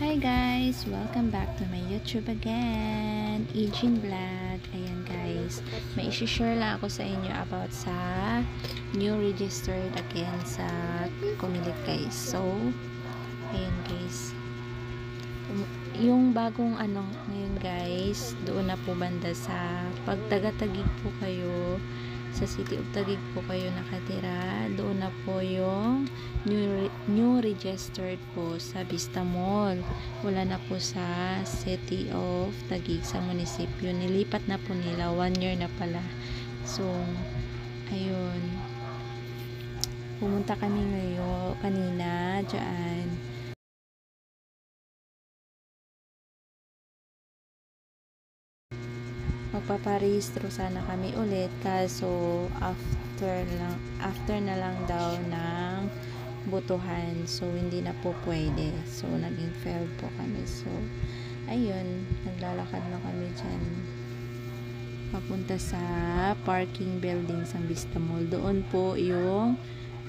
Hi guys! Welcome back to my YouTube again, Ejin Vlog. Ayan guys, may isi-share lang ako sa inyo about sa new registered again sa Comelec guys. So, ayan guys, yung bagong ngayon guys, doon na po banda sa pag taga-Taguig po kayo, sa City of Taguig po kayo nakatira, doon na po yung new registered po sa Vista Mall. Wala na po sa City of Taguig sa munisipyo. Nilipat na po nila, 1 year na pala. So, ayun. Pumunta kami ngayon, kanina, dyan. Magpaparehistro sana kami ulit, kaso after na lang daw ng butuhan, so hindi na po pwede, so naging failed po kami. So ayun, naglalakad na kami dyan papunta sa parking building sa Vista Mall. Doon po yung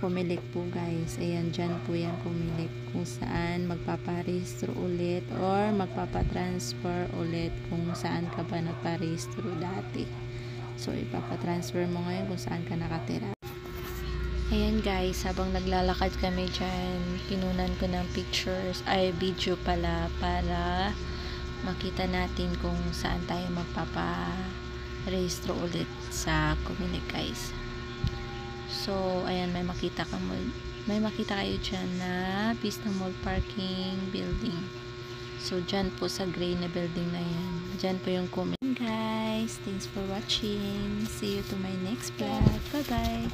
Comelec po guys. Ayan, dyan po yung Comelec, kung saan magpaparehistro ulit or magpapatransfer ulit kung saan ka ba nagparehistro dati. So ipapatransfer mo ngayon kung saan ka nakatira. Ayan guys, habang naglalakad kami dyan, kinunan ko ng pictures, video pala, para makita natin kung saan tayo magpaparehistro ulit sa Comelec guys. So, ayan, may makita kayo dyan na Vista Mall parking building. So, dyan po sa gray na building na yan. Dyan po yung comment. Guys, thanks for watching. See you to my next vlog. Bye-bye.